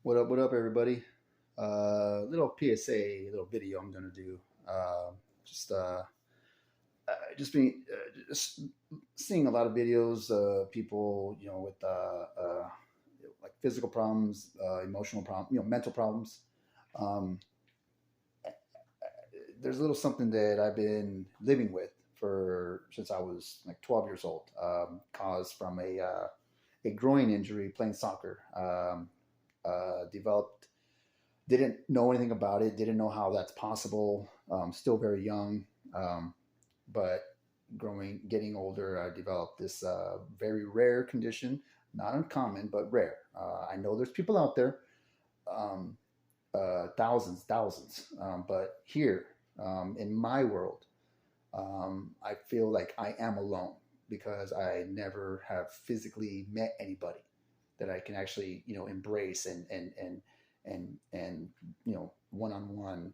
What up, everybody? Little PSA, little video I'm gonna do. Just just being just seeing a lot of videos, people, with like physical problems, emotional problems, mental problems. Um, there's a little something that I've been living with for since I was like 12 years old, caused from a groin injury playing soccer. Developed Didn't know anything about it, didn't know how that's possible. Still very young, but getting older, I developed this very rare condition, not uncommon, but rare. I know there's people out there, um, thousands, but here in my world, I feel like I am alone because I never have physically met anybody that I can actually, embrace and one on one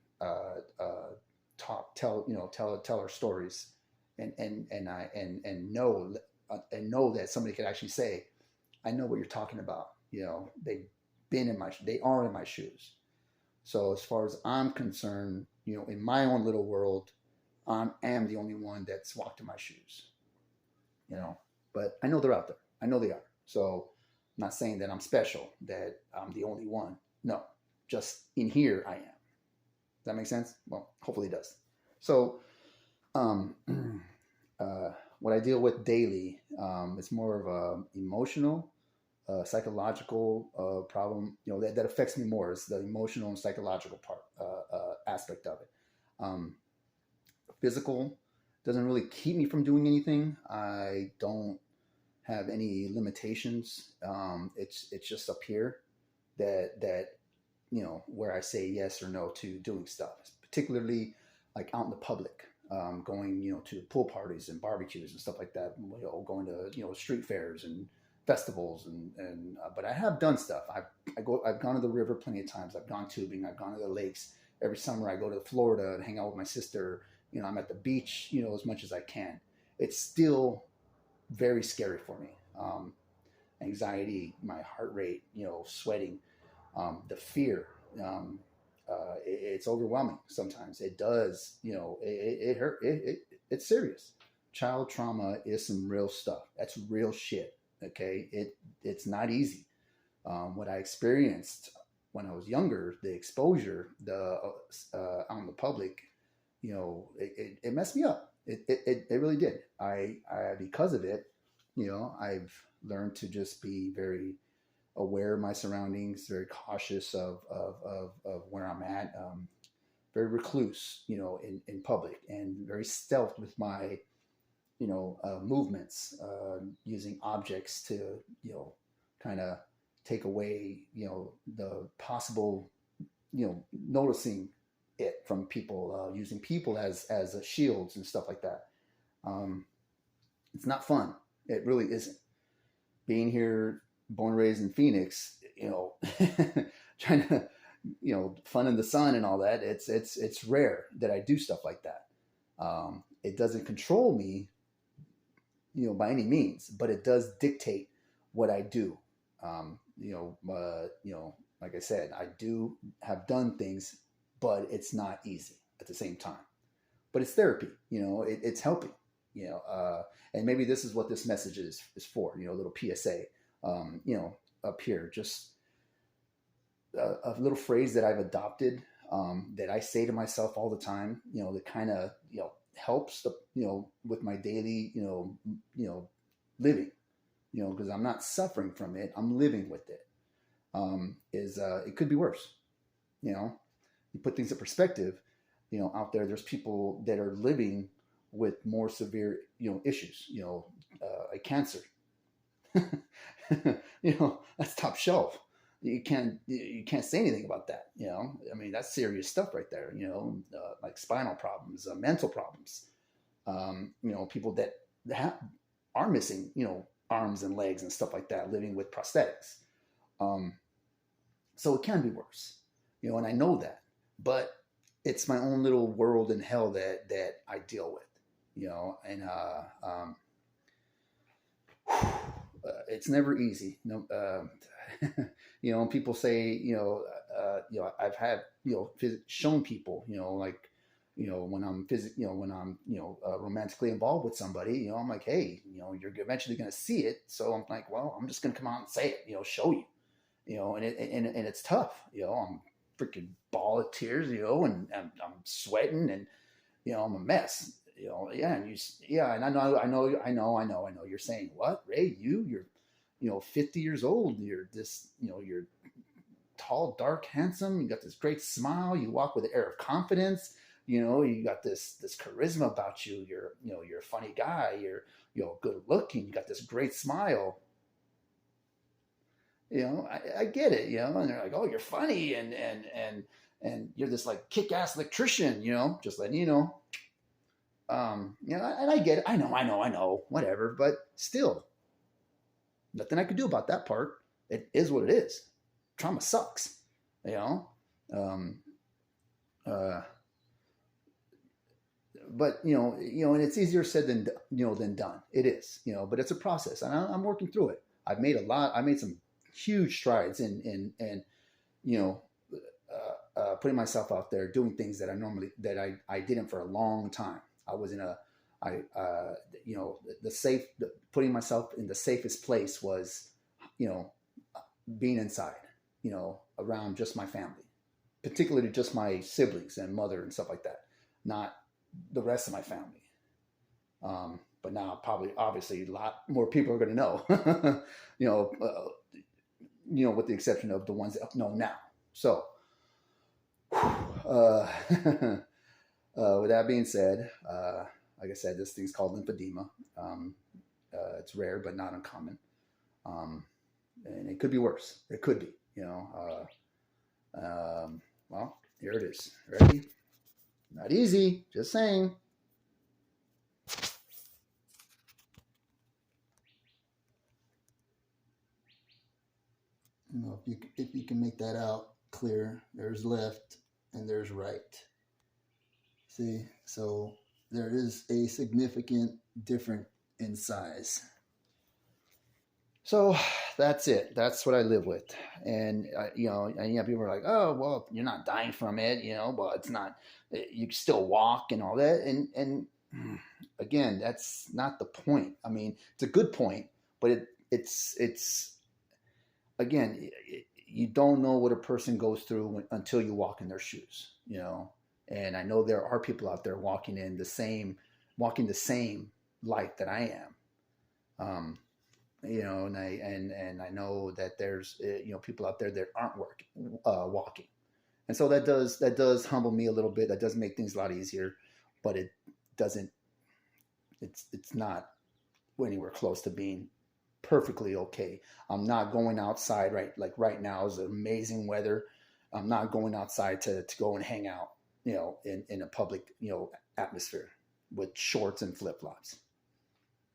talk, tell our stories, and know that somebody could actually say, I know what you're talking about. They are in my shoes. So as far as I'm concerned, in my own little world, I am the only one that's walked in my shoes. you know. But I know they're out there. I know they are. So I'm not saying that I'm special, that I'm the only one. No, just in here I am. Does that make sense? Well, hopefully it does. So, um, what I deal with daily, it's more of a emotional, psychological problem. That affects me more. Is the emotional and psychological part aspect of it. Um, Physical doesn't really keep me from doing anything. I don't have any limitations. It's just up here that where I say yes or no to doing stuff, particularly like out in the public, going to pool parties and barbecues and stuff like that. Going to street fairs and festivals and but I have done stuff. I've gone to the river plenty of times. I've gone tubing. I've gone to the lakes. Every summer I go to Florida and hang out with my sister. I'm at the beach as much as I can. It's still very scary for me. Anxiety, my heart rate, sweating, the fear. It's overwhelming sometimes. It does, it hurt. It's serious. Child trauma is some real stuff. That's real shit. Okay, it's not easy. What I experienced when I was younger, the exposure, the on the public, it messed me up. It really did. I because of it, I've learned to just be very aware of my surroundings, very cautious of where I'm at, very recluse, in public, and very stealth with my, movements, using objects to, kind of take away, the possible, noticing it from people, using people as shields and stuff like that. Um, it's not fun. It really isn't. Being here, born and raised in Phoenix, trying to, fun in the sun and all that. It's rare that I do stuff like that. It doesn't control me, by any means, but it does dictate what I do. Like I said, I do have done things, but it's not easy at the same time. But it's therapy. It's helping. And maybe this is what this message is for. A little PSA. Up here, just a little phrase that I've adopted, that I say to myself all the time. That kind of helps with my daily living. Because I'm not suffering from it, I'm living with it. Is it could be worse. You put things in perspective. Out there's people that are living with more severe issues. Like cancer. That's top shelf. You can't say anything about that. I mean, that's serious stuff right there. Like spinal problems, mental problems. People that are missing arms and legs and stuff like that, living with prosthetics. Um, so it can be worse. And I know that, but it's my own little world in hell that I deal with. And it's never easy. No, people say, I've had, shown people, like, when I'm romantically involved with somebody, I'm like, hey, you're eventually going to see it. So I'm like, well, I'm just going to come out and say it, show you, and it's tough, I'm freaking ball of tears, and I'm sweating, and, I'm a mess, yeah. And I know. You're saying, what, Ray, you're, 50 years old. You're this, you're tall, dark, handsome. You got this great smile. You walk with an air of confidence. You got this charisma about you. You're a funny guy. You're good looking. You got this great smile. I get it. And they're like, oh, you're funny, and you're this like kick-ass electrician. Just letting you know. And I get it. I know. Whatever, but still, nothing I could do about that part. It is what it is. Trauma sucks. Um, but and it's easier said than done. It is, but it's a process, and I'm working through it. I made some huge strides in putting myself out there, doing things that I didn't for a long time. I was in putting myself in the safest place was, being inside, around just my family, particularly just my siblings and mother and stuff like that, not the rest of my family. But now probably, obviously, a lot more people are going to know, with the exception of the ones that know now. So, with that being said, like I said, this thing's called lymphedema. It's rare, but not uncommon. And it could be worse. It could be, well, here it is. Ready? Not easy, just saying. If you can make that out clear, there's left and there's right. See, so there is a significant difference in size. So that's it. That's what I live with. And, people are like, oh, well, you're not dying from it, well, it's not, you still walk and all that. And again, that's not the point. I mean, it's a good point, but it's again, you don't know what a person goes through until you walk in their shoes, and I know there are people out there walking the same life that I am. And I know that there's people out there that aren't walking, and so that does humble me a little bit. That does make things a lot easier, but it doesn't. It's not anywhere close to being perfectly okay. I'm not going outside right now is amazing weather. I'm not going outside to go and hang out, in a public atmosphere with shorts and flip flops.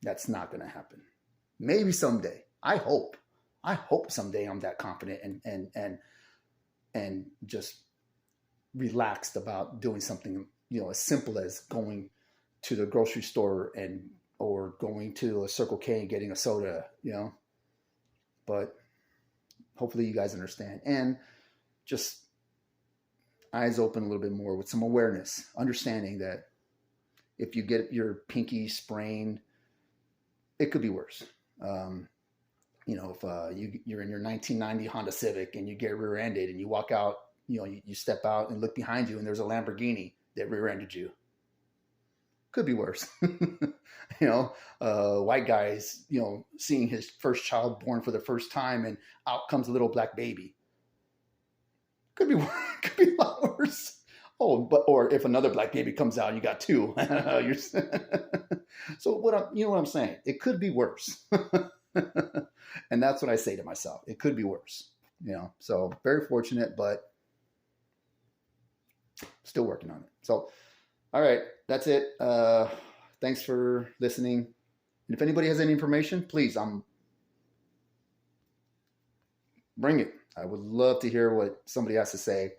That's not going to happen. Maybe someday. I hope someday I'm that confident and just relaxed about doing something, as simple as going to the grocery store or going to a Circle K and getting a soda, but hopefully you guys understand, and just eyes open a little bit more with some awareness, understanding that if you get your pinky sprained, it could be worse. If you're in your 1990 Honda Civic and you get rear-ended and you walk out, you step out and look behind you and there's a Lamborghini that rear-ended you. Could be worse. White guys, seeing his first child born for the first time and out comes a little black baby. Could be a lot worse. Oh, or if another black baby comes out, you got two. So what I'm saying? It could be worse. And that's what I say to myself. It could be worse. So very fortunate, but still working on it. So, all right, that's it. Thanks for listening. And if anybody has any information, please, bring it. I would love to hear what somebody has to say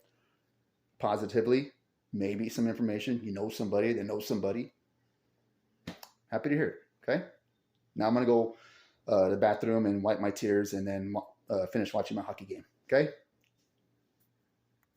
positively. Maybe some information. Somebody that knows somebody. Happy to hear it. Okay. Now I'm going to go the bathroom and wipe my tears and then finish watching my hockey game. Okay.